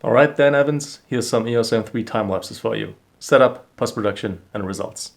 Alright then Evans, here's some EOS M3 time lapses for you. Setup, post-production and results.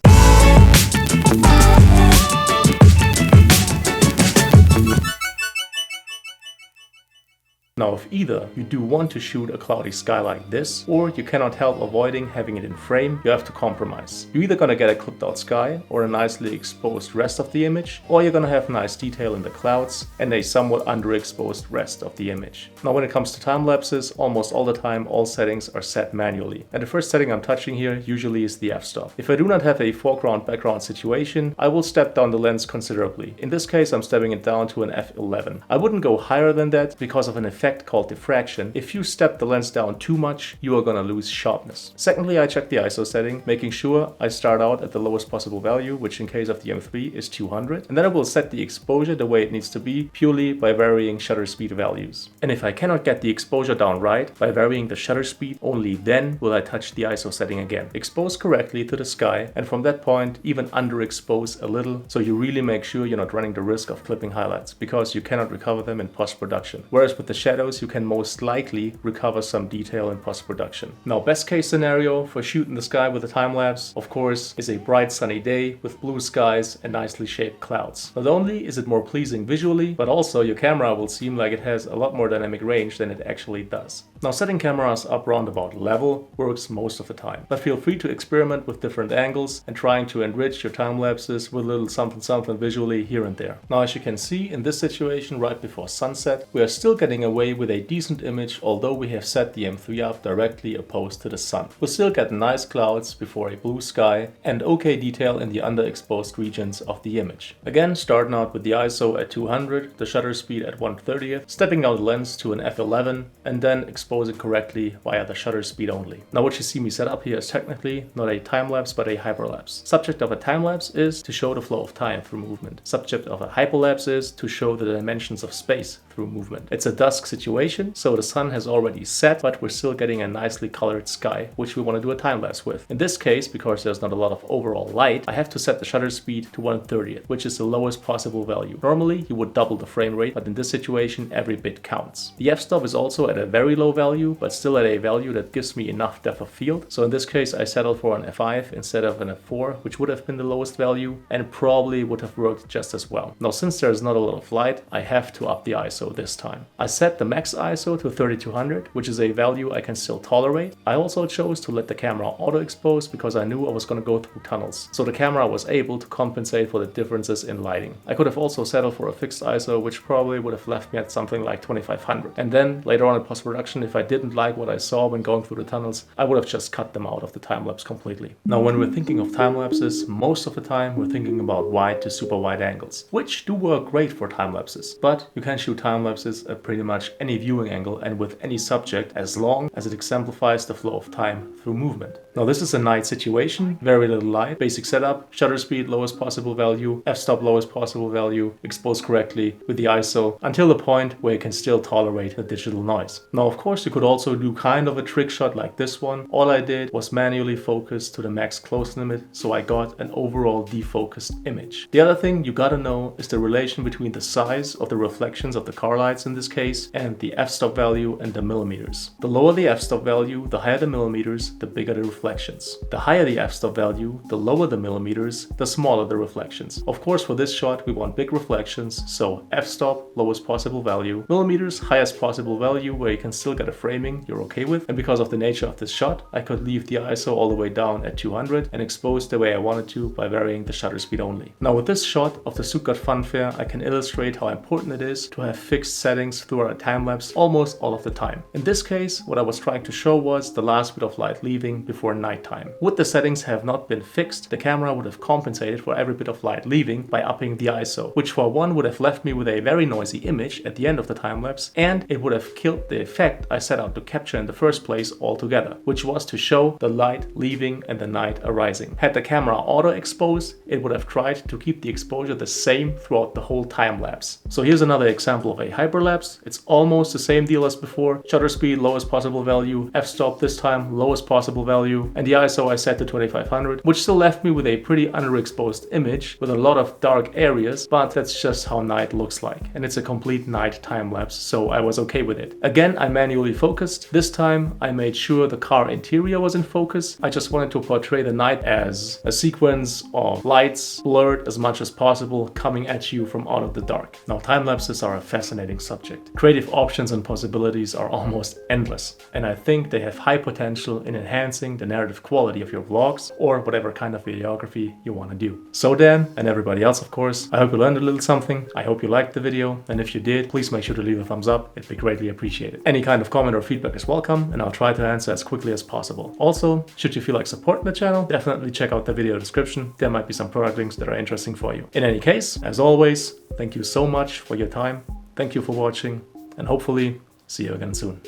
Now if either you do want to shoot a cloudy sky like this, or you cannot help avoiding having it in frame, you have to compromise. You're either gonna get a clipped out sky, or a nicely exposed rest of the image, or you're gonna have nice detail in the clouds, and a somewhat underexposed rest of the image. Now when it comes to time lapses, almost all the time all settings are set manually. And the first setting I'm touching here usually is the f-stop. If I do not have a foreground-background situation, I will step down the lens considerably. In this case I'm stepping it down to an f11. I wouldn't go higher than that because of an effect called diffraction. If you step the lens down too much, you are gonna lose sharpness. Secondly, I check the ISO setting, making sure I start out at the lowest possible value, which in case of the M3 is 200, and then I will set the exposure the way it needs to be, purely by varying shutter speed values. And if I cannot get the exposure down right, by varying the shutter speed, only then will I touch the ISO setting again. Expose correctly to the sky, and from that point, even underexpose a little, so you really make sure you're not running the risk of clipping highlights, because you cannot recover them in post-production. Whereas with the shadows, you can most likely recover some detail in post-production. Now, best case scenario for shooting the sky with a time lapse, of course, is a bright sunny day with blue skies and nicely shaped clouds. Not only is it more pleasing visually, but also your camera will seem like it has a lot more dynamic range than it actually does. Now, setting cameras up roundabout level works most of the time, but feel free to experiment with different angles and trying to enrich your time lapses with a little something visually here and there. Now, as you can see in this situation right before sunset, we are still getting away with a decent image, although we have set the M3 up directly opposed to the sun. We'll still get nice clouds before a blue sky and okay detail in the underexposed regions of the image. Again, starting out with the ISO at 200, the shutter speed at 1/30th, stepping out the lens to an f11, and then expose it correctly via the shutter speed only. Now what you see me set up here is technically not a time-lapse but a hyperlapse. Subject of a time-lapse is to show the flow of time through movement. Subject of a hyperlapse is to show the dimensions of space through movement. It's a dusk situation, so the sun has already set, but we're still getting a nicely colored sky, which we want to do a time-lapse with. In this case, because there's not a lot of overall light, I have to set the shutter speed to 1/30th, which is the lowest possible value. Normally, you would double the frame rate, but in this situation, every bit counts. The f-stop is also at a very low value, but still at a value that gives me enough depth of field. So in this case, I settled for an f5 instead of an f4, which would have been the lowest value and probably would have worked just as well. Now, since there's not a lot of light, I have to up the ISO this time. I set the max ISO to 3200, which is a value I can still tolerate. I also chose to let the camera auto expose because I knew I was going to go through tunnels, so the camera was able to compensate for the differences in lighting. I could have also settled for a fixed ISO, which probably would have left me at something like 2500. And then later on in post-production, if I didn't like what I saw when going through the tunnels, I would have just cut them out of the time-lapse completely. Now, when we're thinking of time-lapses, most of the time we're thinking about wide to super wide angles, which do work great for time-lapses, but you can shoot time-lapses at pretty much any viewing angle and with any subject as long as it exemplifies the flow of time through movement. Now, this is a night situation, very little light, basic setup, shutter speed lowest possible value, f-stop lowest possible value, expose correctly with the ISO until the point where you can still tolerate the digital noise. Now, of course, you could also do kind of a trick shot like this one. All I did was manually focus to the max close limit, so I got an overall defocused image. The other thing you gotta know is the relation between the size of the reflections of the car lights in this case and the f-stop value and the millimeters. The lower the f-stop value, the higher the millimeters, the bigger the reflections. The higher the f-stop value, the lower the millimeters, the smaller the reflections. Of course, for this shot, we want big reflections, so f-stop, lowest possible value, millimeters, highest possible value, where you can still get a framing you're okay with. And because of the nature of this shot, I could leave the ISO all the way down at 200 and expose the way I wanted to by varying the shutter speed only. Now, with this shot of the Stuttgart Fun Fair, I can illustrate how important it is to have fixed settings throughout a time-lapse almost all of the time. In this case, what I was trying to show was the last bit of light leaving before nighttime. Would the settings have not been fixed, the camera would have compensated for every bit of light leaving by upping the ISO, which for one would have left me with a very noisy image at the end of the time-lapse, and it would have killed the effect I set out to capture in the first place altogether, which was to show the light leaving and the night arising. Had the camera auto exposed, it would have tried to keep the exposure the same throughout the whole time-lapse. So here's another example of a hyperlapse. It's almost the same deal as before. Shutter speed, lowest possible value. F-stop this time, lowest possible value. And the ISO I set to 2500, which still left me with a pretty underexposed image with a lot of dark areas, but that's just how night looks like. And it's a complete night time lapse, so I was okay with it. Again, I manually focused. This time I made sure the car interior was in focus. I just wanted to portray the night as a sequence of lights blurred as much as possible coming at you from out of the dark. Now, time lapses are a fascinating subject. Creative options and possibilities are almost endless, and I think they have high potential in enhancing the narrative quality of your vlogs or whatever kind of videography you want to do. So Dan, and everybody else of course, I hope you learned a little something. I hope you liked the video, and if you did, please make sure to leave a thumbs up. It'd be greatly appreciated. Any kind of comment or feedback is welcome, and I'll try to answer as quickly as possible. Also, should you feel like supporting the channel, definitely check out the video description. There might be some product links that are interesting for you. In any case, as always, thank you so much for your time. Thank you for watching, and hopefully see you again soon.